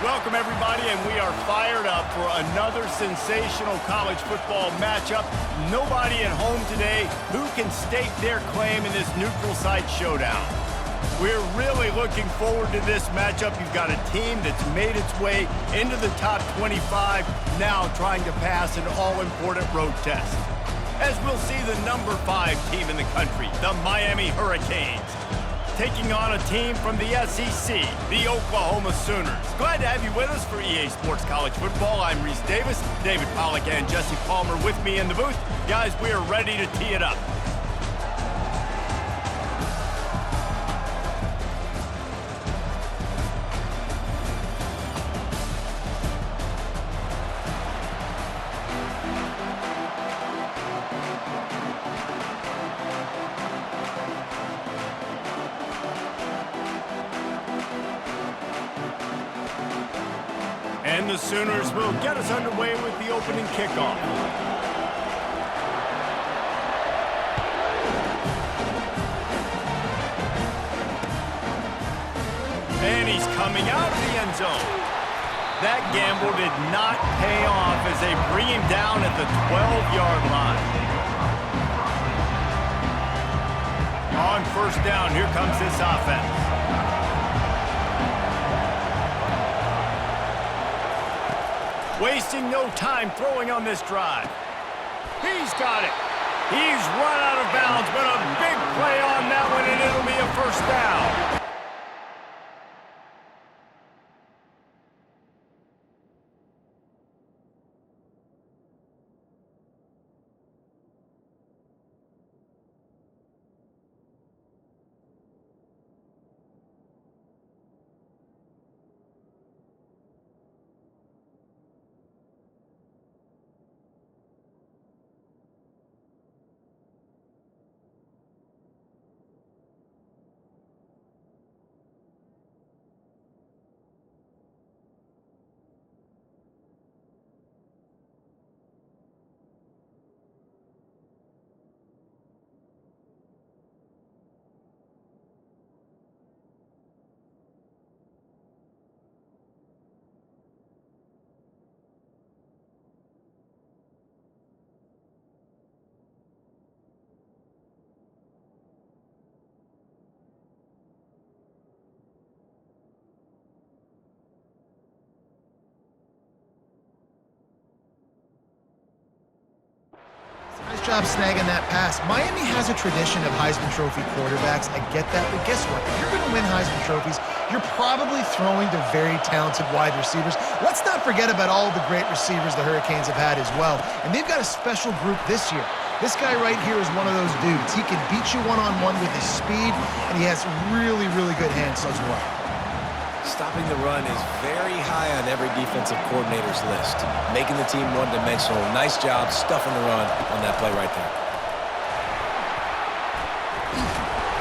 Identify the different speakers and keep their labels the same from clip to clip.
Speaker 1: Welcome, everybody, and we are fired up for another sensational college football matchup. Nobody at home today who can stake their claim in this neutral site showdown. We're really looking forward to this matchup. You've got a team that's made its way into the top 25, now trying to pass an all-important road test. As we'll see the number 5 team in the country, the Miami Hurricanes, taking on a team from the SEC, the Oklahoma Sooners. Glad to have you with us for EA Sports College Football. I'm Reese Davis, David Pollack and Jesse Palmer with me in the booth. Guys, we are ready to tee it up. And the Sooners will get us underway with the opening kickoff. And he's coming out of the end zone. That gamble did not pay off as they bring him down at the 12-yard line. On first down, here comes this offense. Wasting no time throwing on this drive. He's got it. He's run out of bounds, but a big play on that one, and it'll be a first down.
Speaker 2: Nice job snagging that pass. Miami has a tradition of Heisman Trophy quarterbacks. I get that, but guess what? If you're going to win Heisman Trophies, you're probably throwing to very talented wide receivers. Let's not forget about all the great receivers the Hurricanes have had as well. And they've got a special group this year. This guy right here is one of those dudes. He can beat you one-on-one with his speed, and he has really, really good hands as well.
Speaker 3: Stopping the run is very high on every defensive coordinator's list. Making the team one-dimensional. Nice job stuffing the run on that play right there.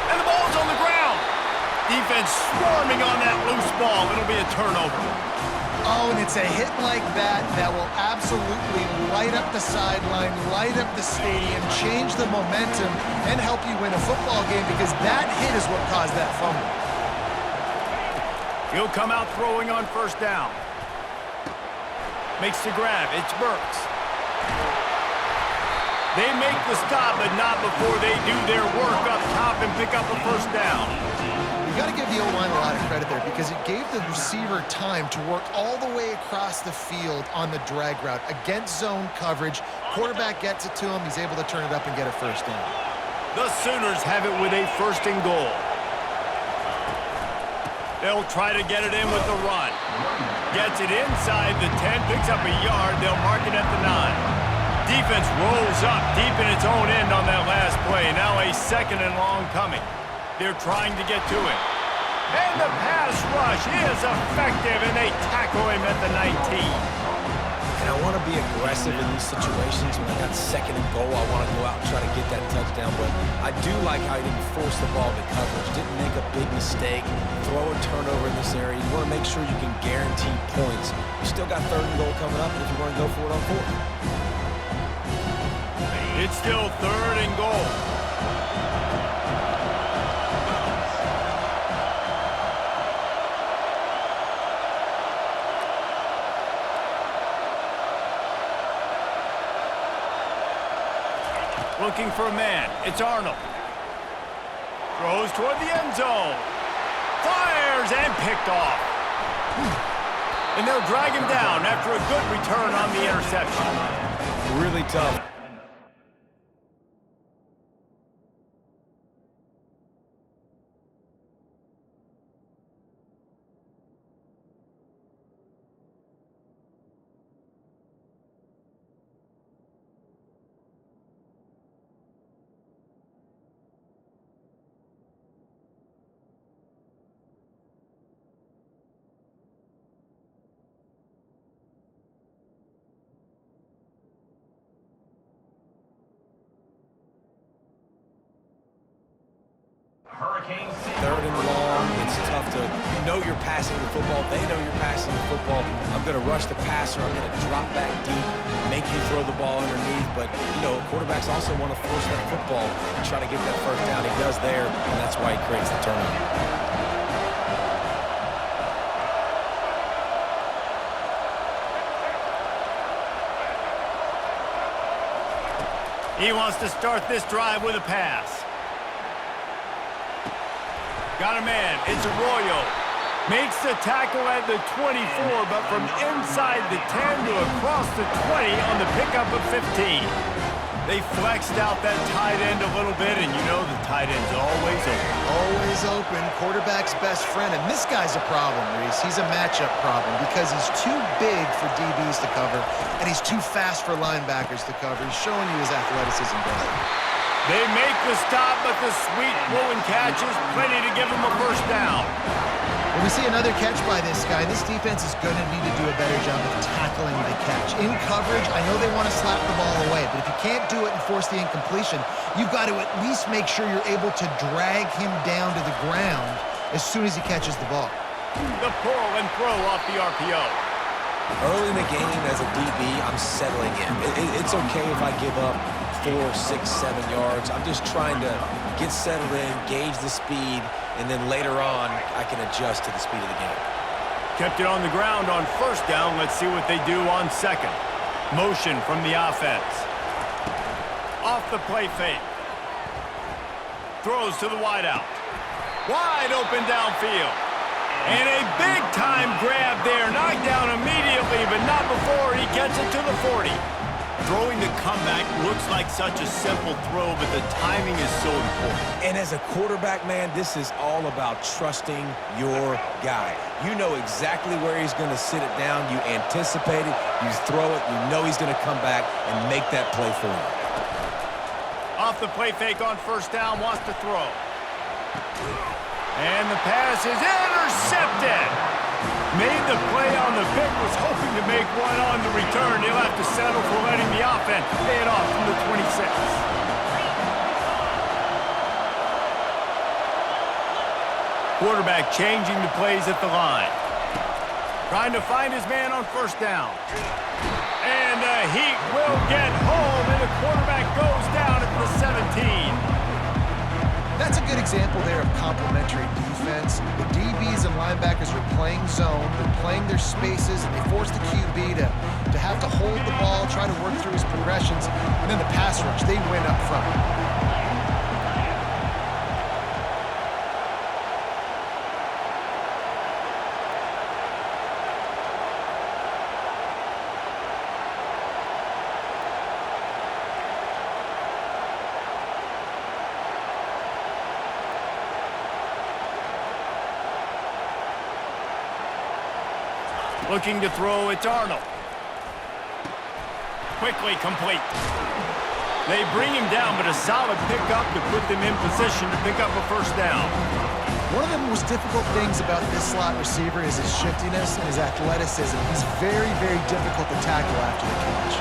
Speaker 1: And the ball's on the ground. Defense swarming on that loose ball. It'll be a turnover.
Speaker 2: Oh, and it's a hit like that that will absolutely light up the sideline, light up the stadium, change the momentum, and help you win a football game because that hit is what caused that fumble.
Speaker 1: He'll come out throwing on first down. Makes the grab. It's Burks. They make the stop, but not before they do their work up top and pick up a first down.
Speaker 2: You got to give the O-line a lot of credit there because it gave the receiver time to work all the way across the field on the drag route against zone coverage. Quarterback gets it to him. He's able to turn it up and get a first down.
Speaker 1: The Sooners have it with a first and goal. They'll try to get it in with the run. Gets it inside the 10, picks up a yard. They'll mark it at the 9. Defense rolls up deep in its own end on that last play. Now a second and long coming. They're trying to get to him. And the pass rush is effective, and they tackle him at the 19.
Speaker 3: And I want to be aggressive in these situations. When I got second and goal, I want to go out and try to get that touchdown. But I do like how he didn't force the ball to coverage, didn't make a big mistake, throw a turnover in this area. You want to make sure you can guarantee points. You still got third and goal coming up, and if you want to go for it on fourth.
Speaker 1: It's still third and goal. Looking for a man. It's Arnold. Throws toward the end zone. Fires and picked off. And they'll drag him down after a good return on the interception.
Speaker 3: Really tough. Third and long, it's tough to know you're passing the football. They know you're passing the football. I'm going to rush the passer. I'm going to drop back deep, make you throw the ball underneath. But, you know, quarterbacks also want to force that football and try to get that first down. He does there, and that's why he creates the turnover.
Speaker 1: He wants to start this drive with a pass. Got a man. It's Arroyo. Makes the tackle at the 24, but from inside the 10 to across the 20 on the pickup of 15. They flexed out that tight end a little bit, and you know the tight end's always open.
Speaker 2: Always open. Quarterback's best friend. And this guy's a problem, Reese. He's a matchup problem because he's too big for DBs to cover, and he's too fast for linebackers to cover. He's showing you his athleticism better.
Speaker 1: They make the stop, but the sweet throw-and catch is plenty to give him a first down.
Speaker 2: When we see another catch by this guy, this defense is going to need to do a better job of tackling the catch. In coverage, I know they want to slap the ball away, but if you can't do it and force the incompletion, you've got to at least make sure you're able to drag him down to the ground as soon as he catches the ball.
Speaker 1: The pull and throw off the RPO.
Speaker 3: Early in the game as a DB, I'm settling in. It's okay if I give up 4, 6, 7 yards. I'm just trying to get settled in, gauge the speed, and then later on, I can adjust to the speed of the game.
Speaker 1: Kept it on the ground on first down. Let's see what they do on second. Motion from the offense. Off the play fake. Throws to the wideout. Wide open downfield. And a big-time grab there. Knocked down immediately, but not before he gets it to the 40. Throwing the comeback looks like such a simple throw, but the timing is so important.
Speaker 3: And as a quarterback, man, this is all about trusting your guy. You know exactly where he's going to sit it down. You anticipate it. You throw it. You know he's going to come back and make that play for you.
Speaker 1: Off the play fake on first down, wants to throw. And the pass is intercepted. Made the play on the pick, was hoping to make one on the return. He'll have to settle for letting the offense pay it off from the 26. Quarterback changing the plays at the line. Trying to find his man on first down. And the Heat will get home, and the quarterback goes down at the 17.
Speaker 2: That's a good example there of complementary defense. The DBs and linebackers are playing zone, they're playing their spaces, and they force the QB to have to hold the ball, try to work through his progressions, and then the pass rush, they win up front.
Speaker 1: Looking to throw, it's Arnold. Quickly complete. They bring him down, but a solid pickup to put them in position to pick up a first down.
Speaker 2: One of the most difficult things about this slot receiver is his shiftiness and his athleticism. He's very, very difficult to tackle after the catch.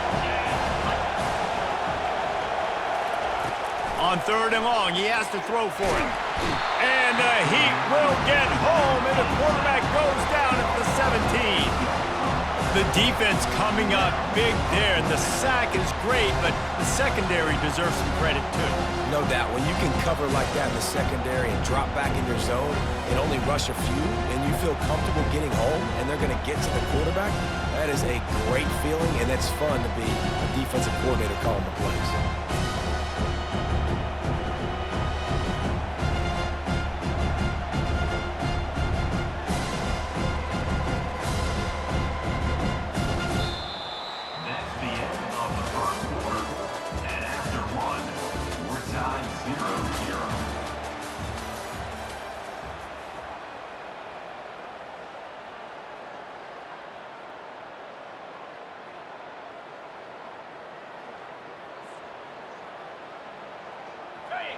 Speaker 1: On third and long, he has to throw for it. And the Heat will get home, and the quarterback goes down at the 17. The defense coming up big there. The sack is great, but the secondary deserves some credit too.
Speaker 3: No doubt. When you can cover like that in the secondary and drop back in your zone and only rush a few, and you feel comfortable getting home, and they're going to get to the quarterback, that is a great feeling, and it's fun to be a defensive coordinator calling the plays.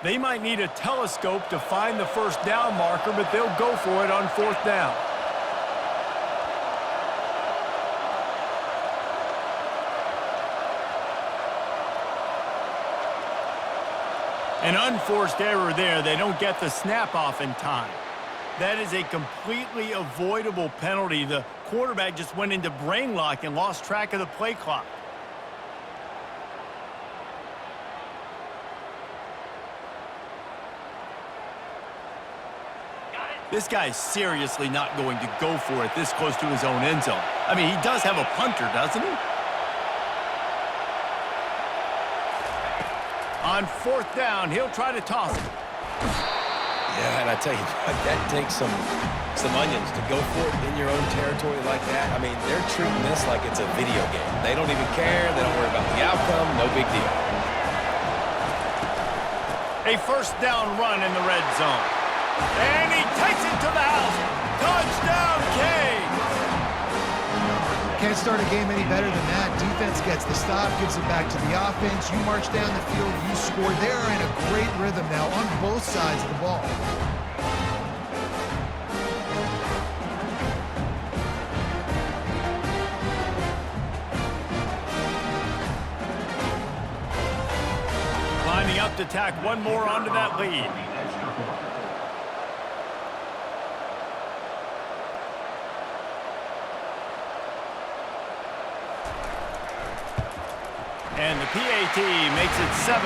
Speaker 1: They might need a telescope to find the first down marker, but they'll go for it on 4th down. An unforced error there. They don't get the snap off in time. That is a completely avoidable penalty. The quarterback just went into brain lock and lost track of the play clock. This guy's seriously not going to go for it this close to his own end zone. I mean, he does have a punter, doesn't he? On 4th down, he'll try to toss it.
Speaker 3: Yeah, and I tell you, that takes some onions to go for it in your own territory like that. I mean, they're treating this like it's a video game. They don't even care. They don't worry about the outcome. No big deal.
Speaker 1: A 1st down run in the red zone. And he takes it to the house. Touchdown, Canes!
Speaker 2: Can't start a game any better than that. Defense gets the stop, gives it back to the offense. You march down the field, you score. They are in a great rhythm now on both sides of the ball.
Speaker 1: Lining up to tack one more onto that lead. And the PAT makes it 7-0.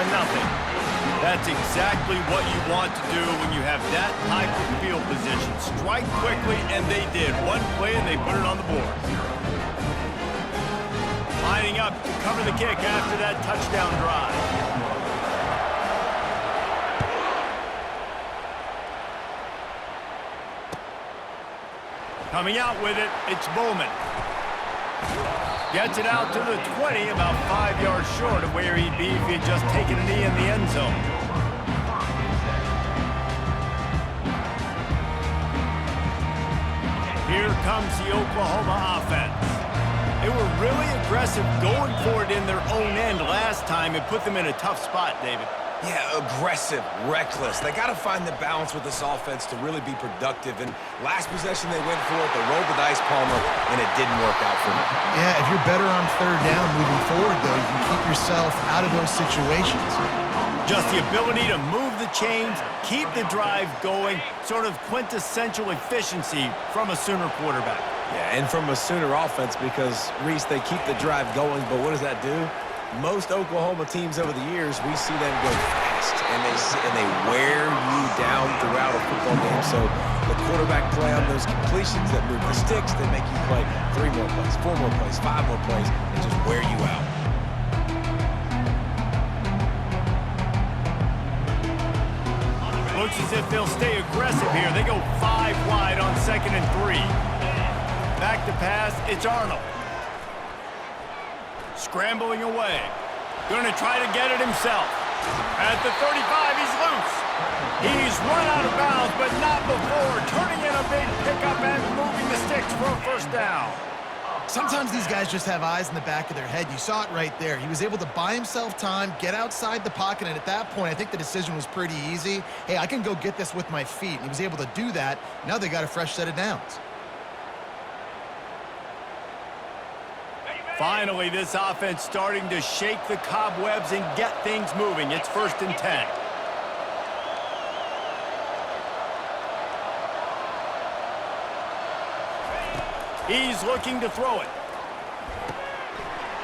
Speaker 1: That's exactly what you want to do when you have that type of field position. Strike quickly, and they did. One play, and they put it on the board. Lining up to cover the kick after that touchdown drive. Coming out with it, it's Bowman. Gets it out to the 20, about 5 yards short of where he'd be if he had just taken a knee in the end zone. Here comes the Oklahoma offense. They were really aggressive going for it in their own end last time. It put them in a tough spot, David.
Speaker 3: Yeah, aggressive, reckless. They got to find the balance with this offense to really be productive. And last possession they went for it, they rolled the dice, Palmer, and it didn't work out for them.
Speaker 2: Yeah, if you're better on 3rd down moving forward, though, you can keep yourself out of those situations.
Speaker 1: Just the ability to move the chains, keep the drive going, sort of quintessential efficiency from a Sooner quarterback.
Speaker 3: Yeah, and from a Sooner offense because, Reese, they keep the drive going, but what does that do? Most Oklahoma teams over the years, we see them go fast, and they wear you down throughout a football game. So the quarterback play on those completions that move the sticks, they make you play 3 more plays, 4 more plays, 5 more plays, and just wear you out.
Speaker 1: Looks as if they'll stay aggressive here. They go 5 wide on 2nd and 3. Back to pass, it's Arnold. Scrambling away. Going to try to get it himself. At the 35, he's loose. He's run out of bounds, but not before. Turning in a big pickup and moving the sticks for a 1st down.
Speaker 2: Sometimes these guys just have eyes in the back of their head. You saw it right there. He was able to buy himself time, get outside the pocket, and at that point, I think the decision was pretty easy. Hey, I can go get this with my feet. And he was able to do that. Now they got a fresh set of downs.
Speaker 1: Finally, this offense starting to shake the cobwebs and get things moving. It's 1st and 10. He's looking to throw it.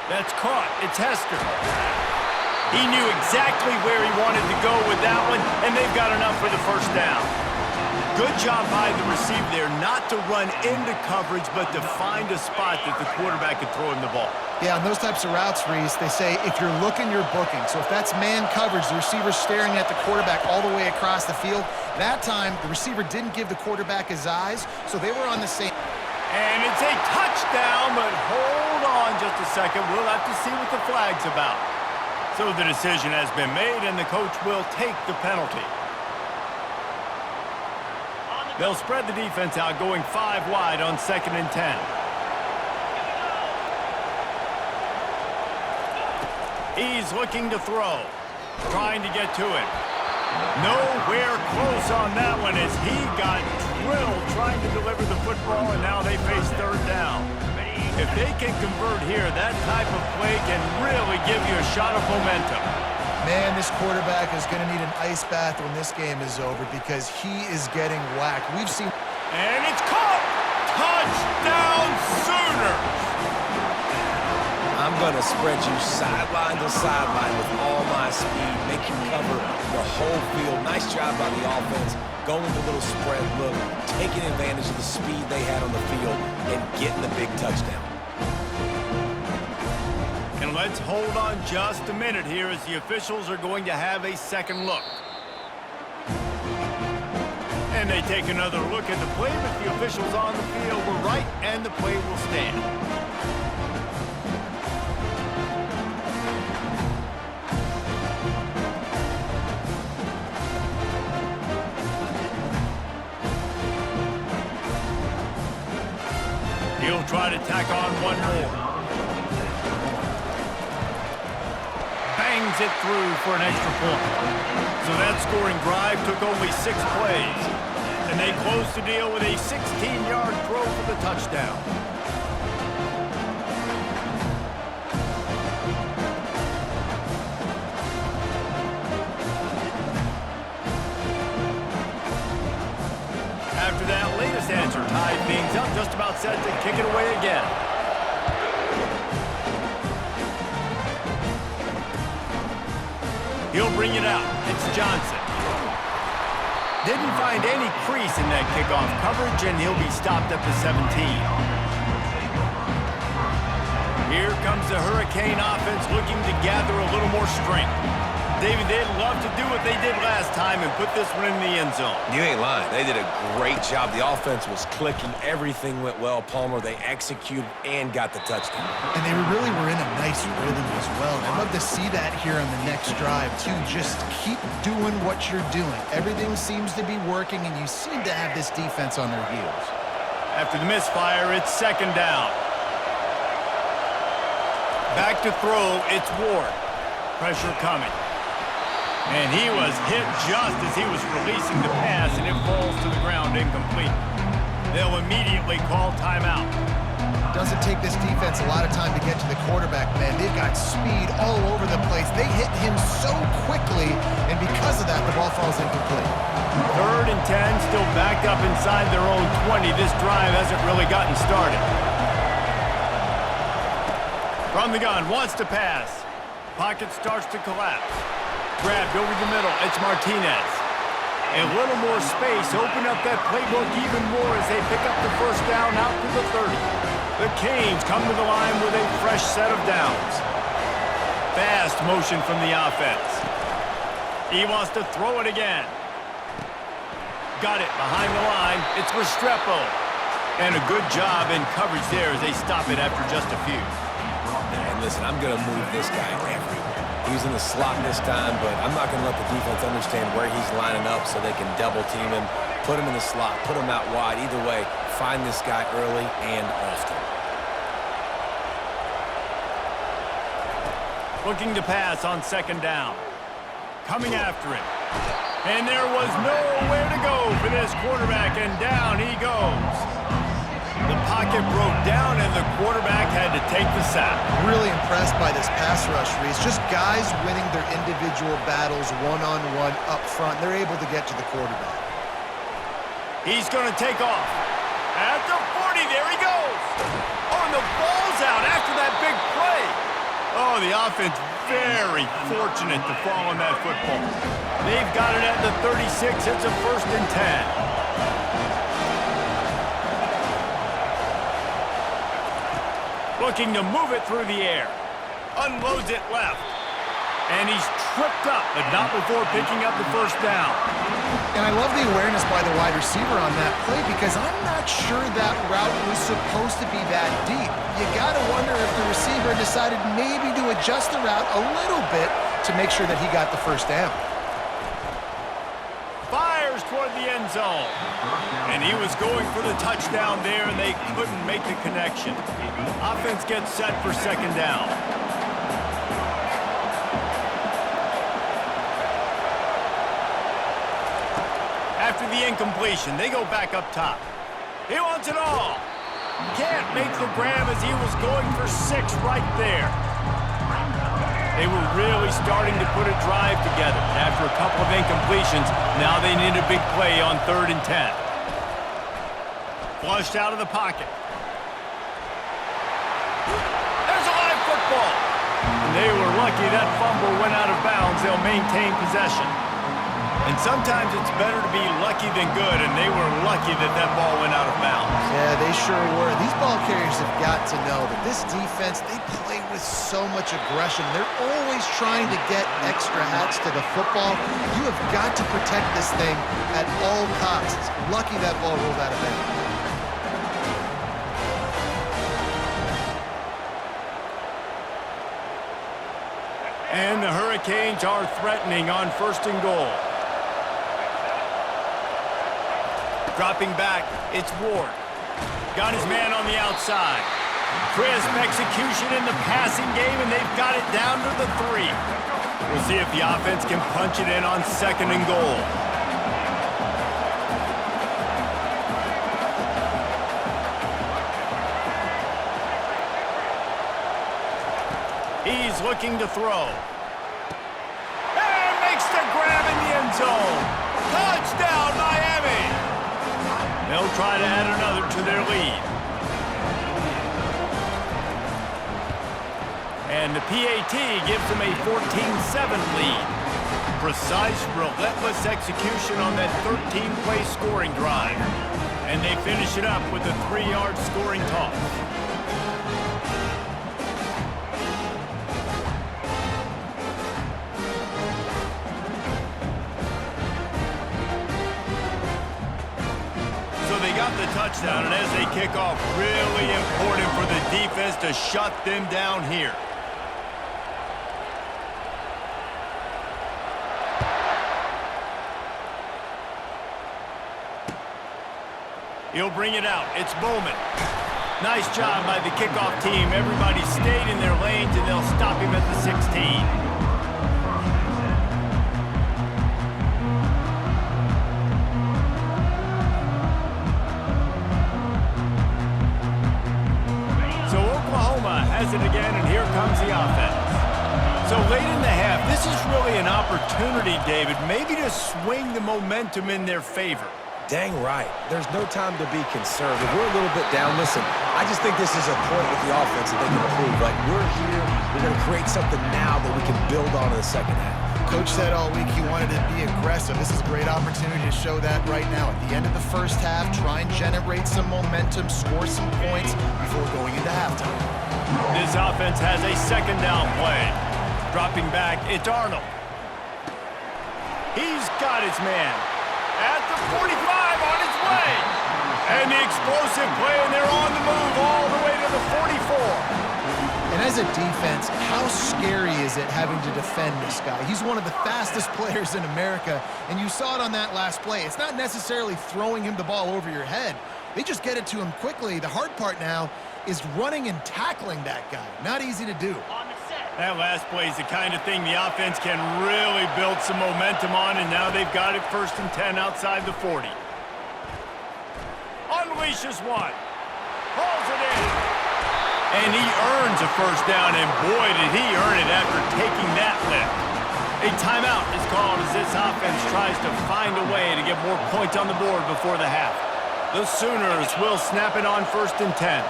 Speaker 1: That's caught. It's Hester. He knew exactly where he wanted to go with that one, and they've got enough for the 1st down. Good job by the receiver there, not to run into coverage, but to find a spot that the quarterback could throw him the ball.
Speaker 2: Yeah, on those types of routes, Reese, they say if you're looking, you're booking. So if that's man coverage, the receiver's staring at the quarterback all the way across the field. That time, the receiver didn't give the quarterback his eyes, so they were on the same.
Speaker 1: And it's a touchdown, but hold on just a second. We'll have to see what the flag's about. So the decision has been made, and the coach will take the penalty. They'll spread the defense out, going 5 wide on 2nd and 10. He's looking to throw, trying to get to it. Nowhere close on that one as he got drilled trying to deliver the football, and now they face third down. If they can convert here, that type of play can really give you a shot of momentum.
Speaker 2: Man, this quarterback is going to need an ice bath when this game is over because he is getting whacked. We've seen...
Speaker 1: And it's caught! Touchdown Sooners!
Speaker 3: I'm going to spread you sideline to sideline with all my speed, make you cover the whole field. Nice job by the offense, going with a little spread look, taking advantage of the speed they had on the field, and getting the big touchdown.
Speaker 1: And let's hold on just a minute here as the officials are going to have a second look. And they take another look at the play, but the officials on the field were right, and the play will stand. He'll try to tack on one more. Bangs it through for an extra point. So that scoring drive took only 6 plays. And they closed the deal with a 16-yard throw for the touchdown. After that latest answer tied things up, just about set to kick it away again. He'll bring it out. It's Johnson. Didn't find any crease in that kickoff coverage, and he'll be stopped at the 17. Here comes the Hurricane offense looking to gather a little more strength. David, they'd love to do what they did last time and put this one in the end zone.
Speaker 3: You ain't lying. They did a great job. The offense was clicking. Everything went well. Palmer, they executed and got the touchdown.
Speaker 2: And they really were in a nice rhythm as well. And I'd love to see that here on the next drive, too. Just keep doing what you're doing. Everything seems to be working, and you seem to have this defense on their heels.
Speaker 1: After the misfire, it's second down. Back to throw, it's Ward. Pressure coming. And he was hit just as he was releasing the pass, and it falls to the ground incomplete. They'll immediately call timeout.
Speaker 2: Doesn't take this defense a lot of time to get to the quarterback, man. They've got speed all over the place. They hit him so quickly, and because of that, the ball falls incomplete.
Speaker 1: 3rd and 10, still backed up inside their own 20. This drive hasn't really gotten started. From the gun, wants to pass. Pocket starts to collapse. Grabbed over the middle, it's Martinez. A little more space, open up that playbook even more as they pick up the first down out to the 30. The Canes come to the line with a fresh set of downs. Fast motion from the offense. He wants to throw it again. Got it behind the line, it's Restrepo. And a good job in coverage there as they stop it after just a few.
Speaker 3: And listen, I'm going to move this guy everywhere. He's in the slot this time, but I'm not going to let the defense understand where he's lining up so they can double team him, put him in the slot, put him out wide. Either way, find this guy early and often.
Speaker 1: Looking to pass on second down. Coming after him. And there was nowhere to go for this quarterback, and down he goes. The pocket broke down, and the quarterback had to take the sack.
Speaker 2: Really impressed by this pass rush, Reese. Just guys winning their individual battles one-on-one up front. They're able to get to the quarterback.
Speaker 1: He's going to take off. At the 40, there he goes. Oh, and the ball's out after that big play. Oh, the offense very fortunate to fall on that football. They've got it at the 36. It's a 1st and 10. Looking to move it through the air. Unloads it left. And he's tripped up, but not before picking up the first down.
Speaker 2: And I love the awareness by the wide receiver on that play because I'm not sure that route was supposed to be that deep. You got to wonder if the receiver decided maybe to adjust the route a little bit to make sure that he got the first down.
Speaker 1: Fires toward the end zone. And he was going for the touchdown there, and they couldn't make the connection. Offense gets set for second down. after the incompletion. They go back up top. He wants it all. Can't make the grab as he was going for 6 right there. They were really starting to put a drive together. After a couple of incompletions, now they need a big play on 3rd and 10. Flushed out of the pocket. There's a live football. And they were lucky that fumble went out of bounds. They'll maintain possession. And sometimes it's better to be lucky than good, and they were lucky that that ball went out of bounds.
Speaker 2: Yeah, they sure were. These ball carriers have got to know that this defense, they play with so much aggression. They're always trying to get extra hats to the football. You have got to protect this thing at all costs. Lucky that ball rolled out of bounds.
Speaker 1: And the Hurricanes are threatening on 1st and goal. Dropping back, it's Ward. Got his man on the outside. Crisp execution in the passing game, and they've got it down to the 3. We'll see if the offense can punch it in on 2nd and goal. He's looking to throw. And makes the grab in the end zone. Touchdown, Miami! They'll try to add another to their lead. And the PAT gives them a 14-7 lead. Precise, relentless execution on that 13-play scoring drive. And they finish it up with a 3-yard scoring toss. The touchdown, and as they kick off, really important for the defense to shut them down here. He'll bring it out. It's Bowman. Nice job by the kickoff team. Everybody stayed in their lanes, and they'll stop him at the 16. Has it again, and here comes the offense. So late in the half, this is really an opportunity, David, maybe to swing the momentum in their favor.
Speaker 3: Dang right. There's no time to be concerned. If we're a little bit down, listen, I just think this is a point with the offense that they can improve. Like, we're here, we're going to create something now that we can build on in the second half.
Speaker 2: Coach said all week he wanted to be aggressive. This is a great opportunity to show that right now. At the end of the first half, try and generate some momentum, score some points before going into halftime.
Speaker 1: This offense has a 2nd down play. Dropping back, it's Arnold. He's got his man at the 45 on his way. And the explosive play, and they're on the move all the way to the 44.
Speaker 2: And as a defense, how scary is it having to defend this guy? He's one of the fastest players in America, and you saw it on that last play. It's not necessarily throwing him the ball over your head. They just get it to him quickly. The hard part now is running and tackling that guy. Not easy to do.
Speaker 1: That last play is the kind of thing the offense can really build some momentum on, and now they've got it 1st and 10 outside the 40. Unleashes one. Hauls it in. And he earns a 1st down, and boy, did he earn it after taking that lift. A timeout is called as this offense tries to find a way to get more points on the board before the half. The Sooners will snap it on 1st and 10.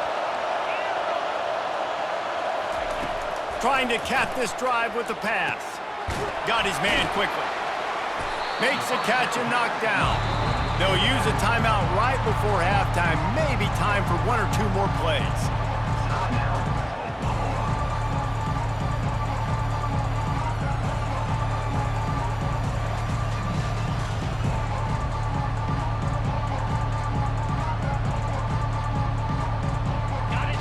Speaker 1: Trying to cap this drive with the pass. Got his man quickly. Makes the catch and knocked down. They'll use a timeout right before halftime. Maybe time for 1 or 2 more plays.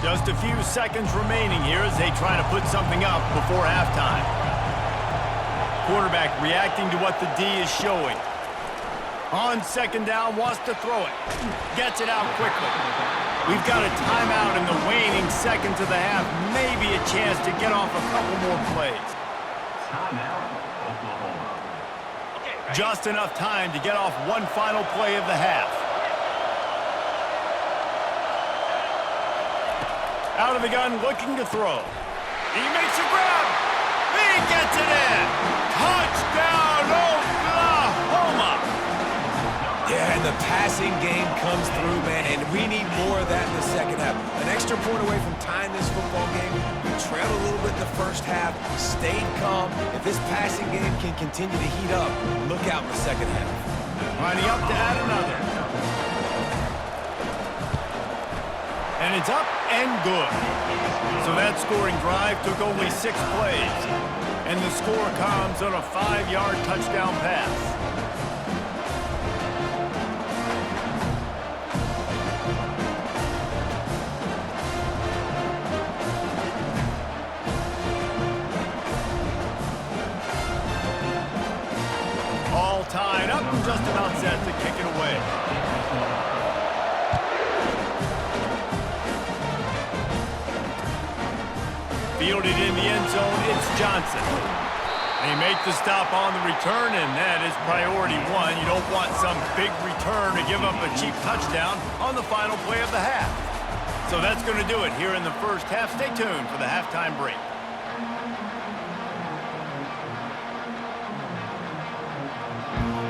Speaker 1: Just a few seconds remaining here as they try to put something up before halftime. Quarterback reacting to what the D is showing. On 2nd down, wants to throw it. Gets it out quickly. We've got a timeout in the waning seconds of the half. Maybe a chance to get off a couple more plays. Just enough time to get off one final play of the half. Out of the gun, looking to throw. He makes a grab. He gets it in. Touchdown, Oklahoma.
Speaker 3: Yeah, and the passing game comes through, man, and we need more of that in the second half. An extra point away from tying this football game. We trailed a little bit in the first half, stayed calm. If this passing game can continue to heat up, look out in the second half.
Speaker 1: Lining up to add another. And it's up and good. So that scoring drive took only 6 plays. And the score comes on a 5-yard touchdown pass. All tied up and just about set to kick it away. Fielded in the end zone, it's Johnson. They make the stop on the return, and that is priority 1. You don't want some big return to give up a cheap touchdown on the final play of the half. So that's going to do it here in the first half. Stay tuned for the halftime break.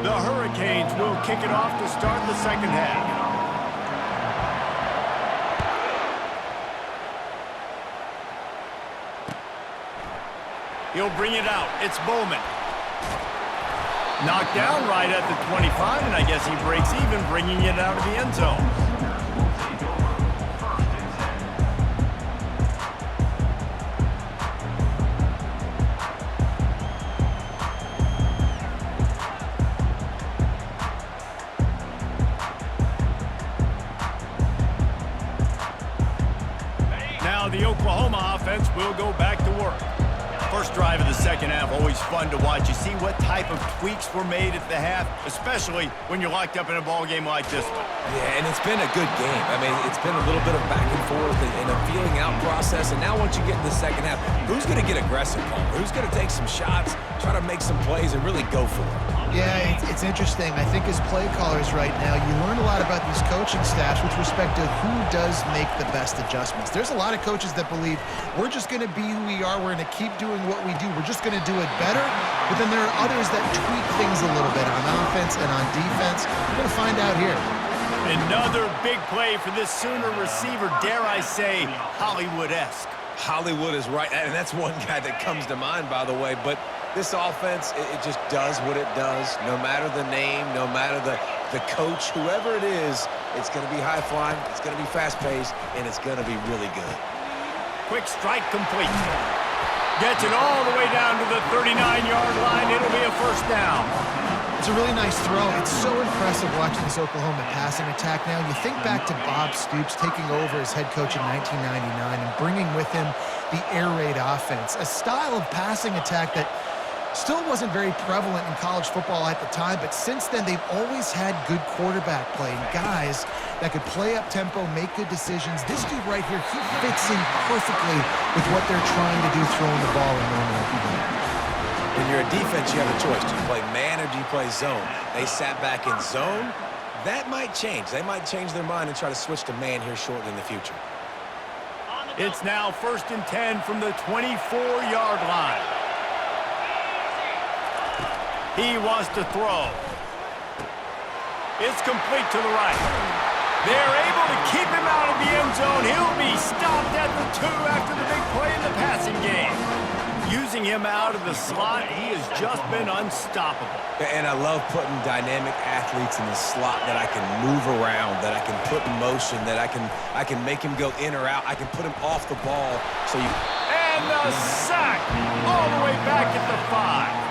Speaker 1: The Hurricanes will kick it off to start the second half. He'll bring it out. It's Bowman. Knocked down right at the 25, and I guess he breaks even, bringing it out of the end zone. Now the Oklahoma offense will go back to work. First drive of the second half, always fun to watch. You see what type of tweaks were made at the half, especially when you're locked up in a ball game like this one.
Speaker 3: Yeah, and it's been a good game. I mean, it's been a little bit of back and forth and a feeling out process. And now once you get in the second half, who's going to get aggressive, Paul? Who's going to take some shots, try to make some plays, and really go for it?
Speaker 2: Yeah, it's interesting. I think as play callers right now, you learn a lot about these coaching staffs with respect to who does make the best adjustments. There's a lot of coaches that believe we're just going to be who we are. We're going to keep doing what we do. We're just going to do it better. But then there are others that tweak things a little bit on offense and on defense. We're going to find out here.
Speaker 1: Another big play for this Sooner receiver, dare I say, Hollywood-esque.
Speaker 3: Hollywood is right, and that's one guy that comes to mind, by the way. But this offense, it just does what it does. No matter the name, no matter the coach, whoever it is, it's going to be high-flying, it's going to be fast-paced, and it's going to be really good.
Speaker 1: Quick strike complete. Gets it all the way down to the 39-yard line. It'll be a first down.
Speaker 2: It's a really nice throw. It's so impressive watching this Oklahoma passing attack now. You think back to Bob Stoops taking over as head coach in 1999 and bringing with him the air raid offense, a style of passing attack that still wasn't very prevalent in college football at the time, but since then they've always had good quarterback play and guys that could play up tempo, make good decisions. This dude right here, he fits in perfectly with what they're trying to do throwing the ball in Norman Oklahoma.
Speaker 3: When you're a defense, you have a choice. Do you play man or do you play zone? They sat back in zone. That might change. They might change their mind and try to switch to man here shortly in the future.
Speaker 1: It's now 1st and 10 from the 24-yard line. He wants to throw. It's complete to the right. They're able to keep him out of the end zone. He'll be stopped at the 2 after the big play in the passing game. Using him out of the slot, he has just been unstoppable.
Speaker 3: And I love putting dynamic athletes in the slot that I can move around, that I can put in motion, that I can make him go in or out. I can put him off the ball.
Speaker 1: And the sack all the way back at the 5.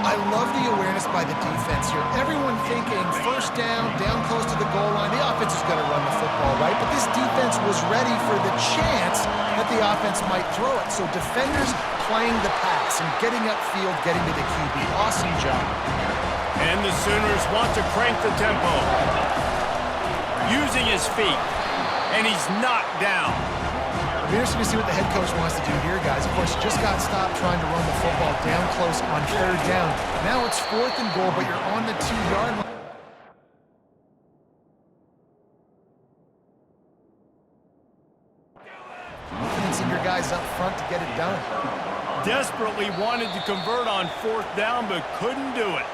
Speaker 2: I love the awareness by the defense here. Everyone thinking first down close to the goal line. The offense is going to run the football, right? But this defense was ready for the chance that the offense might throw it. So defenders playing the pass and getting upfield, getting to the QB. Awesome job.
Speaker 1: And the Sooners want to crank the tempo. Using his feet. And he's knocked down.
Speaker 2: It'll be interesting to see what the head coach wants to do here, guys. Of course, you just got stopped trying to run the football down close on 3rd down. Now it's 4th and goal, but you're on the 2-yard line. Confidence in your guys up front to get it done.
Speaker 1: Desperately wanted to convert on 4th down, but couldn't do it.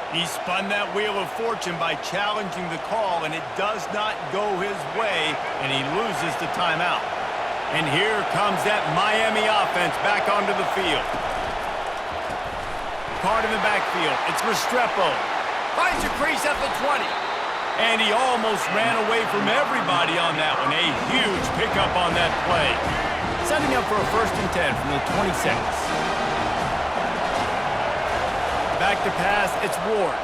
Speaker 1: He spun that wheel of fortune by challenging the call, and it does not go his way, and he loses the timeout. And here comes that Miami offense back onto the field. Card in the backfield. It's Restrepo. Finds a crease at the 20. And he almost ran away from everybody on that one. A huge pickup on that play. Setting up for a 1st and 10 from the 26. Back to pass, it's Ward.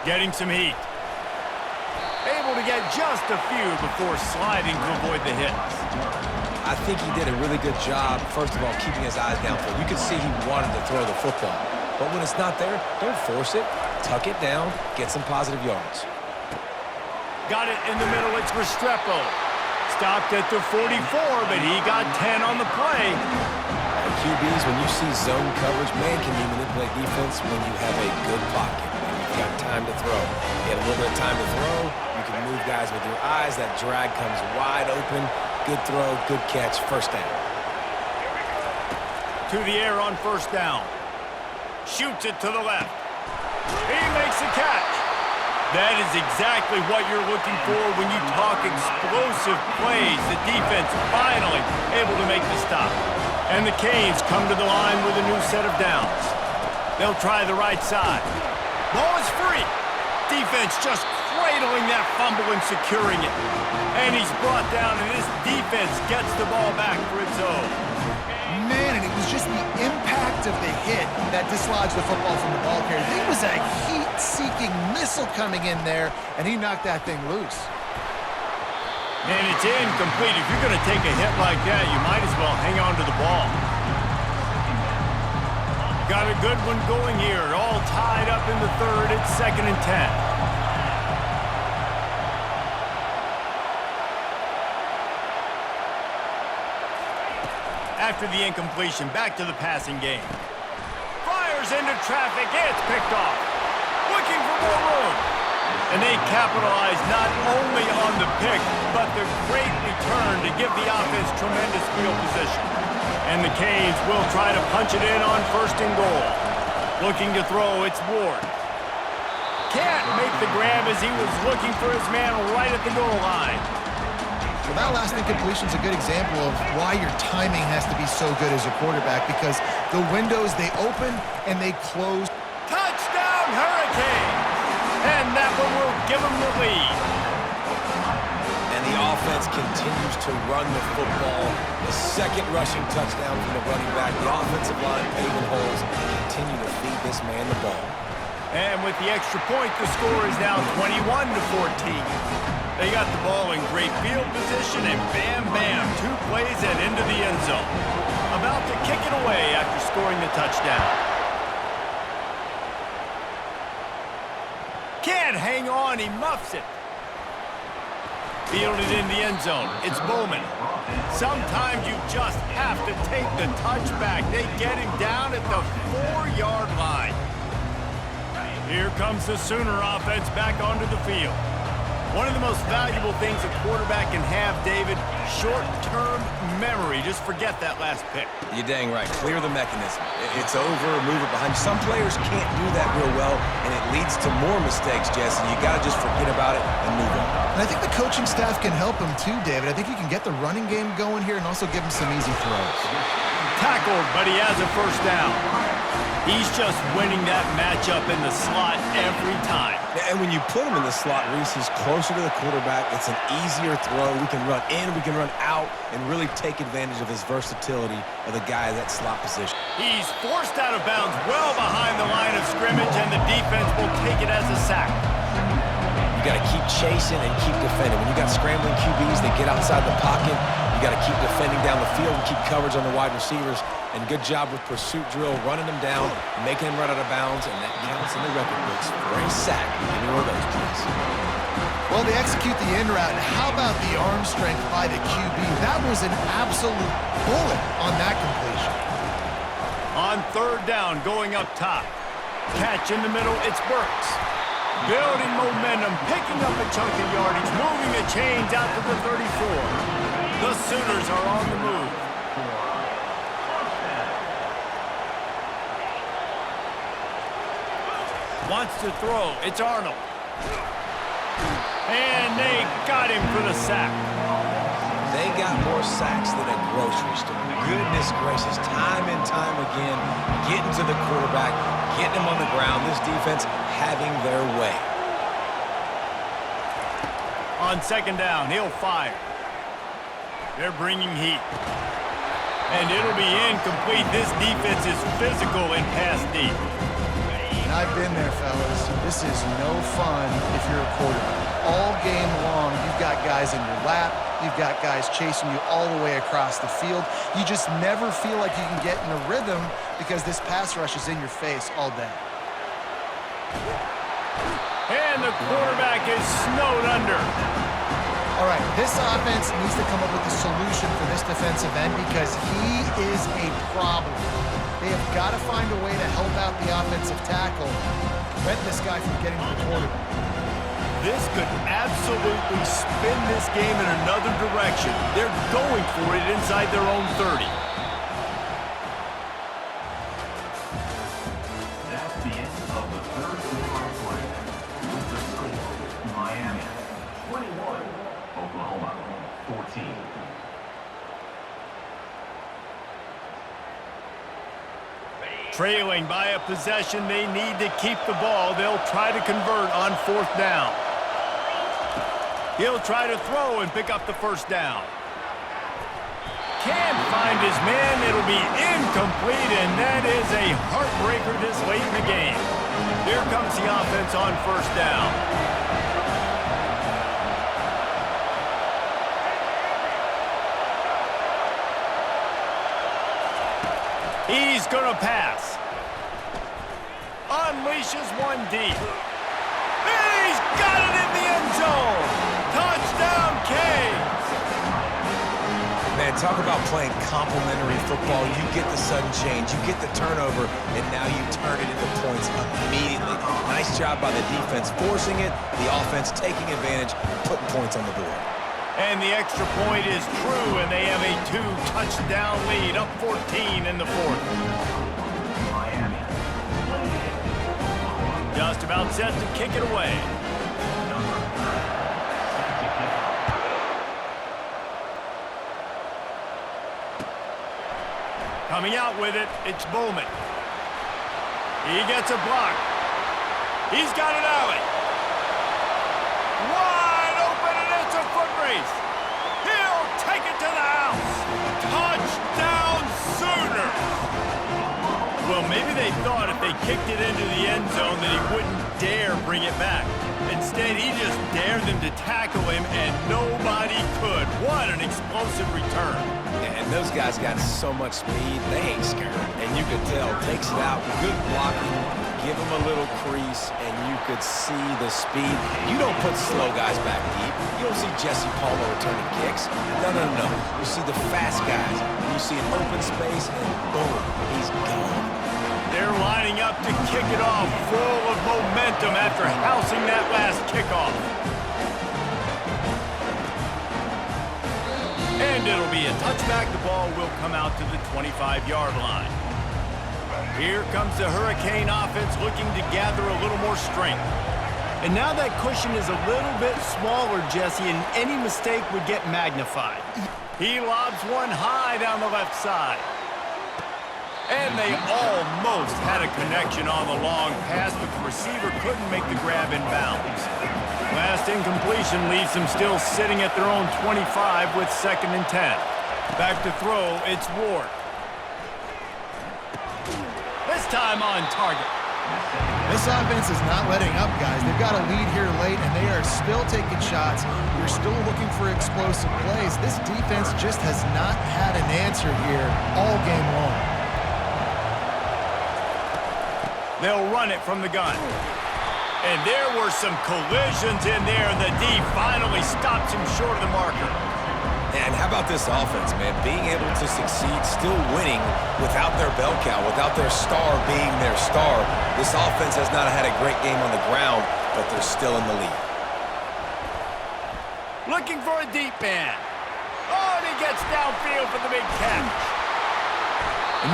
Speaker 1: Getting some heat. Able to get just a few before sliding to avoid the hits.
Speaker 3: I think he did a really good job, first of all, keeping his eyes downfield. You could see he wanted to throw the football. But when it's not there, don't force it. Tuck it down, get some positive yards.
Speaker 1: Got it in the middle, it's Restrepo. Stopped at the 44, but he got 10 on the play.
Speaker 3: QBs, when you see zone coverage, man, can you manipulate defense when you have a good pocket and you've got time to throw. You have a little bit of time to throw, you can move guys with your eyes. That drag comes wide open. Good throw, good catch, 1st down.
Speaker 1: To the air on 1st down. Shoots it to the left. He makes the catch. That is exactly what you're looking for when you talk explosive plays. The defense finally able to make the stop. And the Canes come to the line with a new set of downs. They'll try the right side. Ball is free. Defense just cradling that fumble and securing it. And he's brought down, and this defense gets the ball back for its own.
Speaker 2: Man, and it was just the impact of the hit that dislodged the football from the ball carrier. There was a heat-seeking missile coming in there, and he knocked that thing loose.
Speaker 1: And it's incomplete. If you're going to take a hit like that, you might as well hang on to the ball. Got a good one going here. All tied up in the 3rd. It's 2nd and 10. After the incompletion, back to the passing game. Fires into traffic. It's picked off. Looking for more room. And they capitalize not only on the pick, but the great return to give the offense tremendous field position. And the Canes will try to punch it in on 1st and goal. Looking to throw, it's Ward. Can't make the grab as he was looking for his man right at the goal line.
Speaker 2: Well, that last incompletion is a good example of why your timing has to be so good as a quarterback, because the windows, they open and they close.
Speaker 1: Touchdown, Hurricanes! And that one will give them the lead.
Speaker 3: And the offense continues to run the football. The 2nd rushing touchdown from the running back. The offensive line paving holes. Continue to feed this man the ball.
Speaker 1: And with the extra point, the score is now 21-14. They got the ball in great field position, and bam, bam, 2 plays and into the end zone. About to kick it away after scoring the touchdown. Can't hang on, he muffs it. Fielded in the end zone, it's Bowman. Sometimes you just have to take the touchback. They get him down at the 4-yard line. Here comes the Sooner offense back onto the field. One of the most valuable things a quarterback can have, David, short-term memory. Just forget that last pick.
Speaker 3: You're dang right. Clear the mechanism. It's over, move it behind you. Some players can't do that real well, and it leads to more mistakes, Jesse. You got to just forget about it and move on.
Speaker 2: And I think the coaching staff can help him too, David. I think you can get the running game going here and also give him some easy throws.
Speaker 1: Tackled, but he has a 1st down. He's just winning that matchup in the slot every time.
Speaker 3: And when you put him in the slot, Reese, he's closer to the quarterback. It's an easier throw. We can run in, we can run out, and really take advantage of his versatility of the guy in that slot position.
Speaker 1: He's forced out of bounds well behind the line of scrimmage, and the defense will take it as a sack.
Speaker 3: You got to keep chasing and keep defending. When you got scrambling QBs, they get outside the pocket. You got to keep defending down the field and keep coverage on the wide receivers. And good job with pursuit drill, running them down, making them run out of bounds, and that counts in the record books for a sack. Any one of those, please.
Speaker 2: Well, they execute the in route, and how about the arm strength by the QB? That was an absolute bullet on that completion.
Speaker 1: On third down, going up top. Catch in the middle, it's Burks. Building momentum, picking up a chunk of yardage, moving the chains out to the 34. The Sooners are on the move. Wants to throw, it's Arnold. And they got him for the sack.
Speaker 3: They got more sacks than a grocery store. Goodness gracious, time and time again, getting to the quarterback, getting him on the ground. This defense having their way.
Speaker 1: On second down, he'll fire. They're bringing heat. And it'll be incomplete. This defense is physical and pass deep.
Speaker 2: And I've been there, fellas. This is no fun if you're a quarterback. All game long, you've got guys in your lap. You've got guys chasing you all the way across the field. You just never feel like you can get in a rhythm because this pass rush is in your face all day.
Speaker 1: And the quarterback is snowed under.
Speaker 2: All right, this offense needs to come up with a solution for this defensive end because he is a problem. They have got to find a way to help out the offensive tackle, prevent this guy from getting to the quarterback.
Speaker 1: This could absolutely spin this game in another direction. They're going for it inside their own 30.
Speaker 4: That's the end of the third quarter play. With the score, Miami 21, Oklahoma 14.
Speaker 1: Trailing by a possession, they need to keep the ball. They'll try to convert on fourth down. He'll try to throw and pick up the first down. Can't find his man. It'll be incomplete, and that is a heartbreaker this late in the game. Here comes the offense on first down. He's going to pass. Unleashes one deep. And he's got it in the end zone. Touchdown, Canes.
Speaker 3: Man, talk about playing complementary football. You get the sudden change, you get the turnover, and now you turn it into points immediately. Nice job by the defense forcing it, the offense taking advantage, putting points on the board.
Speaker 1: And the extra point is true, and they have a 2-touchdown lead, up 14 in the fourth.
Speaker 4: Miami.
Speaker 1: Just about set to kick it away. Coming out with it, it's Bowman. He gets a block. He's got an alley. Wide open, and it's a foot race. He'll take it to the house. Touchdown, Sooners. Well, maybe they thought if they kicked it into the end zone that he wouldn't dare bring it back. Instead, he just dared them to tackle him, and nobody could. What an explosive return.
Speaker 3: And those guys got so much speed, they ain't scared. And you could tell, takes it out, good blocking, give him a little crease, and you could see the speed. You don't put slow guys back deep. You don't see Jesse Palmer returning kicks. No. You see the fast guys. You see an open space, and boom, he's gone.
Speaker 1: They're lining up to kick it off, full of momentum after housing that last kickoff. And it'll be a touchback. The ball will come out to the 25-yard line. Here comes the Hurricane offense looking to gather a little more strength. And now that cushion is a little bit smaller, Jesse, and any mistake would get magnified. He lobs one high down the left side. And they almost had a connection on the long pass, but the receiver couldn't make the grab in bounds. Last incompletion leaves them still sitting at their own 25 with 2nd and 10. Back to throw, it's Ward. This time on target.
Speaker 2: This offense is not letting up, guys. They've got a lead here late, and they are still taking shots. You're still looking for explosive plays. This defense just has not had an answer here all game long.
Speaker 1: They'll run it from the gun. And there were some collisions in there, and the D finally stops him short of the marker.
Speaker 3: And how about this offense, man? Being able to succeed, still winning without their bell cow, without their star being their star. This offense has not had a great game on the ground, but they're still in the lead.
Speaker 1: Looking for a deep man. Oh, and he gets downfield for the big catch.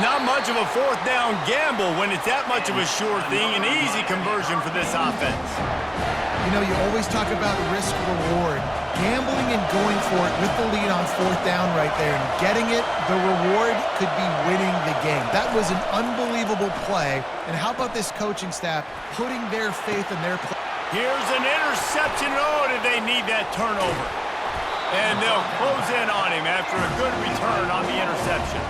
Speaker 1: Not much of a fourth down gamble when it's that much of a sure thing. An easy conversion for this offense.
Speaker 2: You know, you always talk about risk-reward. Gambling and going for it with the lead on fourth down right there and getting it, the reward could be winning the game. That was an unbelievable play. And how about this coaching staff putting their faith in their play?
Speaker 1: Here's an interception. Oh, did they need that turnover? And they'll close in on him after a good return on the interception.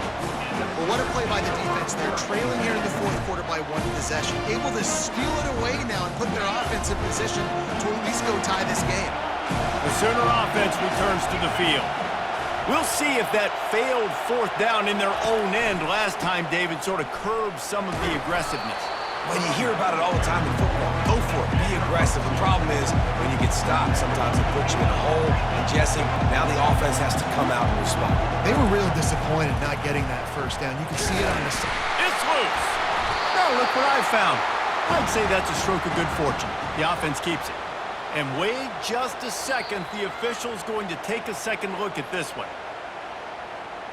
Speaker 2: Well, what a play by the defense. They're trailing here in the fourth quarter by one possession, able to steal it away now and put their offense in position to at least go tie this game.
Speaker 1: The Sooner offense returns to the field. We'll see if that failed fourth down in their own end last time, David, sort of curbed some of the aggressiveness.
Speaker 3: When you hear about it all the time in football, go for it, be aggressive. The problem is when you get stopped, sometimes it puts you in a hole. And Jesse, now the offense has to come out and respond.
Speaker 2: They were real disappointed not getting that first down. You can see it on the side.
Speaker 1: It's loose. Now look what I found. I'd say that's a stroke of good fortune. The offense keeps it. And wait just a second, the official's going to take a second look at this one.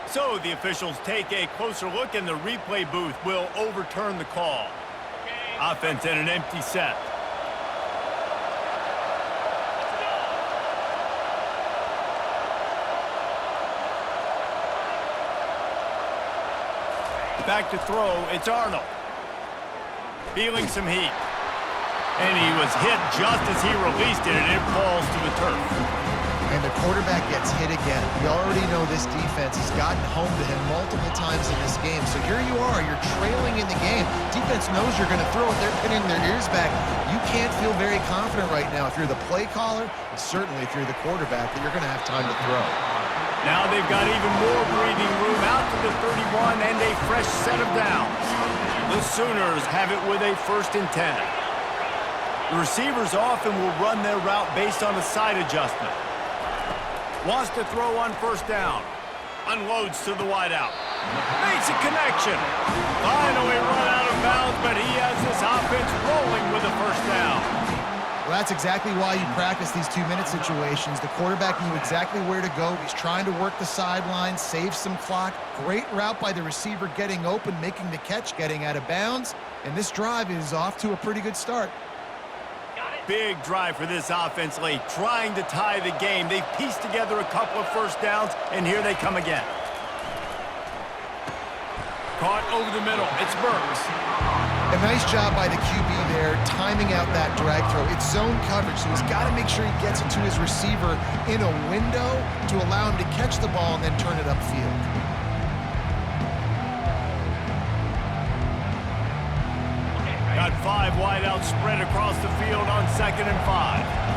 Speaker 1: So the officials take a closer look and the replay booth will overturn the call. Offense in an empty set. Back to throw, it's Arnold. Feeling some heat. And he was hit just as he released it, and it falls to the turf.
Speaker 2: And the quarterback gets hit again. We already know this defense has gotten home to him multiple times in this game. So here you are, you're trailing in the game. Defense knows you're going to throw it. They're pinning their ears back. You can't feel very confident right now if you're the play caller, and certainly if you're the quarterback, that you're going to have time to throw.
Speaker 1: Now they've got even more breathing room out to the 31 and a fresh set of downs. The Sooners have it with a 1st and 10. The receivers often will run their route based on a side adjustment. Wants to throw on 1st down. Unloads to the wideout. Makes a connection. Finally run out of bounds, but he has this offense rolling with a 1st down.
Speaker 2: Well, that's exactly why you practice these 2-minute situations. The quarterback knew exactly where to go. He's trying to work the sideline, save some clock. Great route by the receiver getting open, making the catch, getting out of bounds. And this drive is off to a pretty good start.
Speaker 1: Big drive for this offense late, trying to tie the game. They've pieced together a couple of 1st downs, and here they come again. Caught over the middle. It's Burks.
Speaker 2: A nice job by the QB there, timing out that drag throw. It's zone coverage, so he's got to make sure he gets it to his receiver in a window to allow him to catch the ball and then turn it upfield.
Speaker 1: Got 5 wide out spread across the field on 2nd and 5.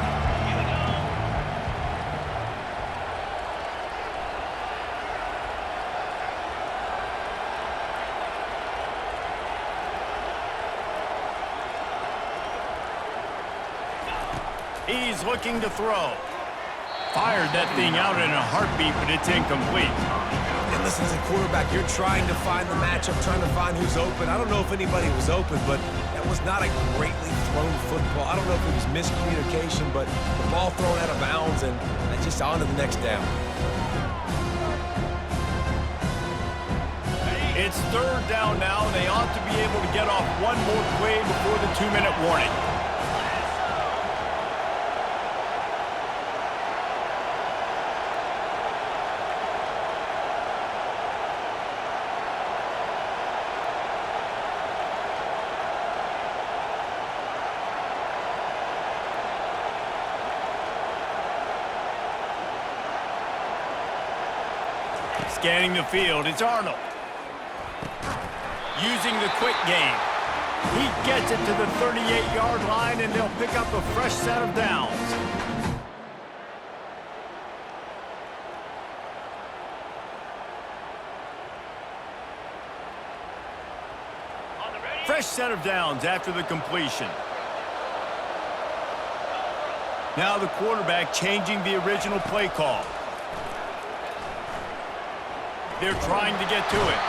Speaker 1: He's looking to throw. Fired that thing out in a heartbeat, but it's incomplete.
Speaker 3: And listen, as a quarterback, you're trying to find the matchup, trying to find who's open. I don't know if anybody was open, but that was not a greatly thrown football. I don't know if it was miscommunication, but the ball thrown out of bounds and just on to the next down.
Speaker 1: It's 3rd down now, and they ought to be able to get off one more play before the 2-minute warning. Scanning the field, it's Arnold. Using the quick game. He gets it to the 38-yard line, and they'll pick up a fresh set of downs. Fresh set of downs after the completion. Now the quarterback changing the original play call. They're trying to get to it.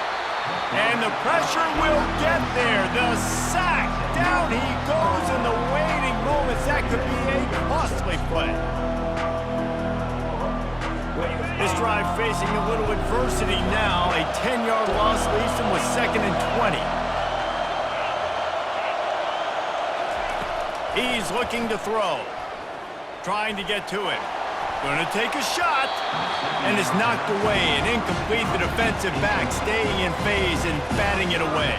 Speaker 1: And the pressure will get there. The sack. Down he goes in the waiting moments. That could be a costly play. This drive facing a little adversity now. A 10-yard loss leaves him with 2nd and 20. He's looking to throw. Trying to get to it. Going to take a shot. And is knocked away. And incomplete. The defensive back staying in phase and batting it away.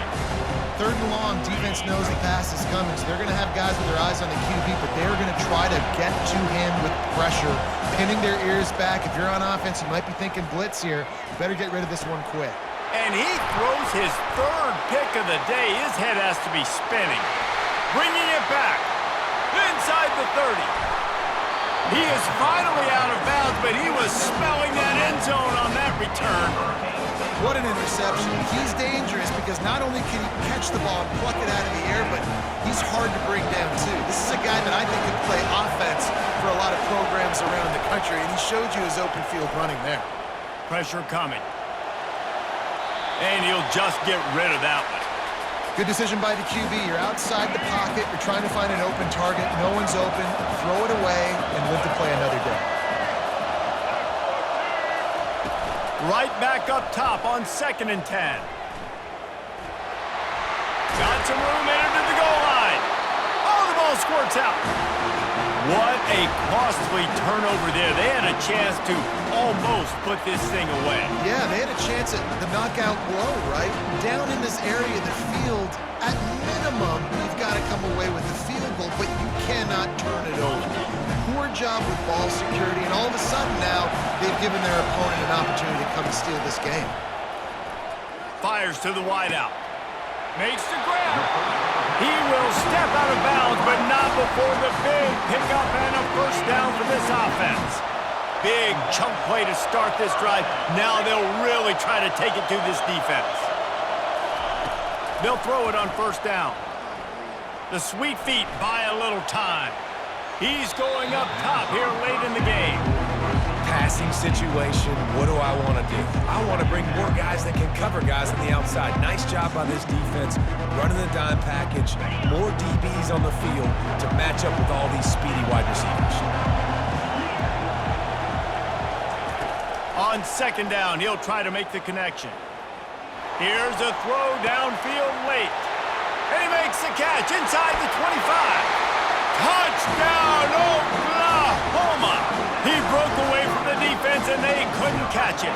Speaker 2: 3rd and long, defense knows the pass is coming, so they're going to have guys with their eyes on the QB, but they're going to try to get to him with pressure, pinning their ears back. If you're on offense, you might be thinking blitz here. You better get rid of this one quick.
Speaker 1: And he throws his 3rd pick of the day. His head has to be spinning. Bringing it back. Inside the 30. He is finally out of bounds, but he was smelling that end zone on that return.
Speaker 2: What an interception. He's dangerous because not only can he catch the ball and pluck it out of the air, but he's hard to bring down too. This is a guy that I think could play offense for a lot of programs around the country, and he showed you his open field running there.
Speaker 1: Pressure coming. And he'll just get rid of that one.
Speaker 2: Good decision by the QB. You're outside the pocket. You're trying to find an open target. No one's open. Throw it away and live to play another day.
Speaker 1: Right back up top on 2nd and 10. Got some room into the goal line. Oh, the ball squirts out. What a costly turnover there. They had a chance to almost put this thing away.
Speaker 2: Yeah, they had a chance at the knockout blow, right? Down in this area of the field, at minimum, you've got to come away with the field goal, but you cannot turn it over. Poor job with ball security, and all of a sudden now, they've given their opponent an opportunity to come and steal this game.
Speaker 1: Fires to the wideout. Makes the grab. He will step out of bounds, but not before the big pickup and a 1st down for this offense. Big chunk play to start this drive. Now they'll really try to take it to this defense. They'll throw it on 1st down. The sweet feet buy a little time. He's going up top here late in the game.
Speaker 3: Passing situation, what do I want to do? I want to bring more guys that can cover guys on the outside. Nice job by this defense, running the dime package, more DBs on the field to match up with all these speedy wide receivers.
Speaker 1: On 2nd down, he'll try to make the connection. Here's a throw downfield late. And he makes the catch inside the 25. Touchdown, Oklahoma! He broke away from the defense, and they couldn't catch him.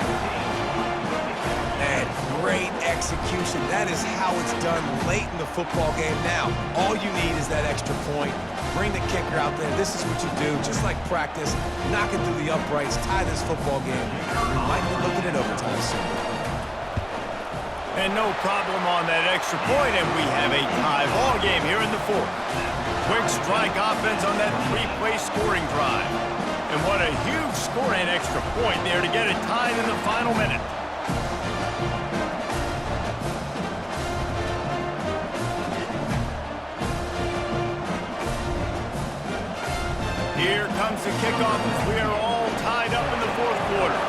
Speaker 3: And great execution. That is how it's done late in the football game. Now, all you need is that extra point. Bring the kicker out there. This is what you do, just like practice. Knock it through the uprights, tie this football game. We might be looking at overtime soon.
Speaker 1: And no problem on that extra point, and we have a tie ball game here in the 4th. Quick strike offense on that 3-play scoring drive. And what a huge score and extra point there to get it tied in the final minute. Here comes the kickoff as we are all tied up in the 4th quarter.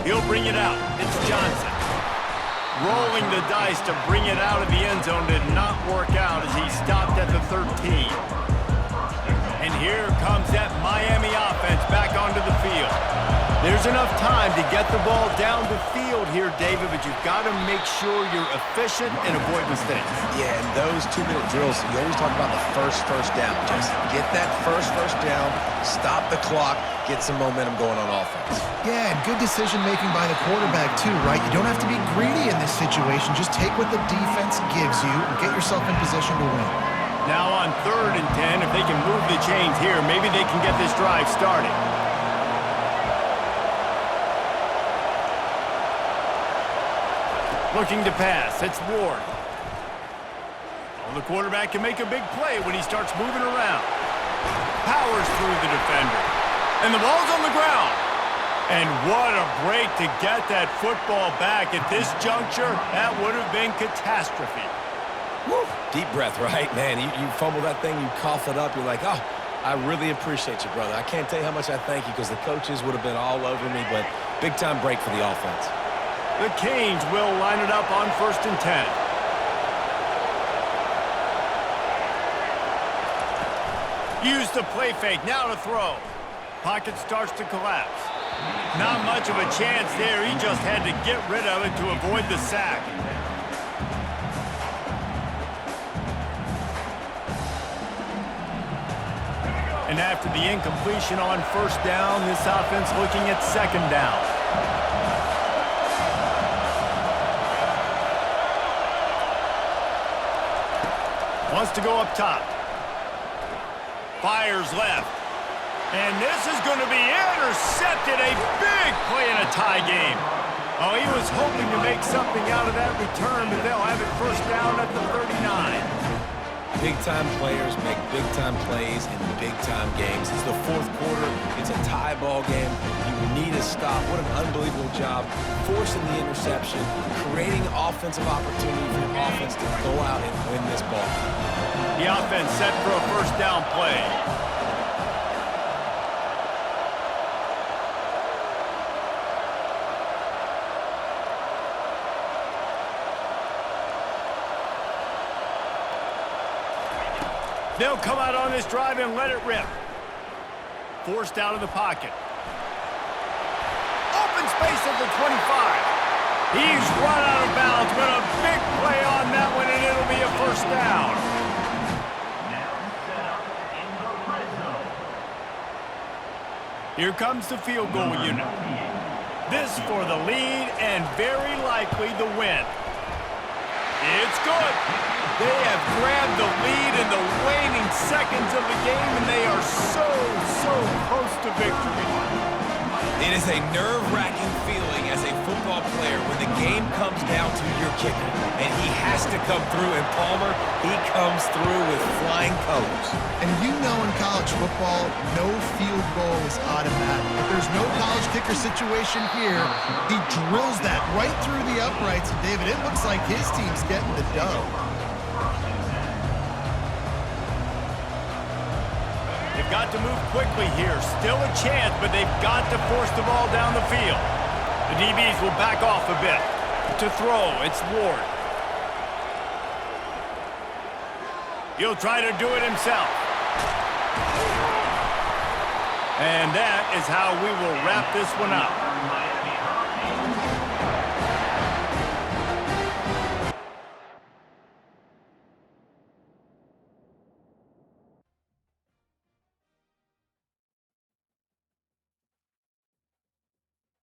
Speaker 1: He'll bring it out. It's Johnson. Rolling the dice to bring it out of the end zone did not work out as he stopped at the 13. And here comes that Miami offense back onto the field. There's enough time to get the ball down the field here, David, but you've got to make sure you're efficient and avoid mistakes.
Speaker 3: Yeah, in those 2-minute drills, you always talk about the first down. Just get that first down, stop the clock, get some momentum going on offense.
Speaker 2: Yeah, and good decision-making by the quarterback, too, right? You don't have to be greedy in this situation. Just take what the defense gives you and get yourself in position to win.
Speaker 1: Now on 3rd and 10, if they can move the chains here, maybe they can get this drive started. Looking to pass. It's Ward. Well, the quarterback can make a big play when he starts moving around. Powers through the defender. And the ball's on the ground. And what a break to get that football back. At this juncture, that would have been catastrophe.
Speaker 3: Woo. Deep breath, right? Man, you fumble that thing, you cough it up, you're like, oh, I really appreciate you, brother. I can't tell you how much I thank you because the coaches would have been all over me, but big-time break for the offense.
Speaker 1: The Canes will line it up on 1st and 10. Use the play fake, now to throw. Pocket starts to collapse. Not much of a chance there. He just had to get rid of it to avoid the sack. And after the incompletion on 1st down, this offense looking at 2nd down. Wants to go up top. Fires left. And this is going to be intercepted. A big play in a tie game. Oh, he was hoping to make something out of that return, but they'll have it 1st down at the 39.
Speaker 3: Big-time players make big-time plays in big-time games. It's the 4th quarter. It's a tie ball game. You need a stop. What an unbelievable job forcing the interception, creating offensive opportunity for the offense to go out and win this ball.
Speaker 1: The offense set for a 1st down play. They'll come out on this drive and let it rip. Forced out of the pocket. Open space at the 25. He's run out of bounds, but a big play on that one, and it'll be a 1st down. Here comes the field goal unit. This for the lead and very likely the win. It's good. They have grabbed the lead in the waning seconds of the game, and they are so close to victory.
Speaker 3: It is a nerve-wracking feeling as a football player when the game comes down to your kicker, and he has to come through, and Palmer, he comes through with flying colors.
Speaker 2: And you know in college football, no field goal is automatic. If there's no college kicker situation here, he drills that right through the uprights, and David, it looks like his team's getting the dub.
Speaker 1: They've got to move quickly here. Still a chance, but they've got to force the ball down the field. The DBs will back off a bit. To throw, it's Ward. He'll try to do it himself. And that is how we will wrap this one up.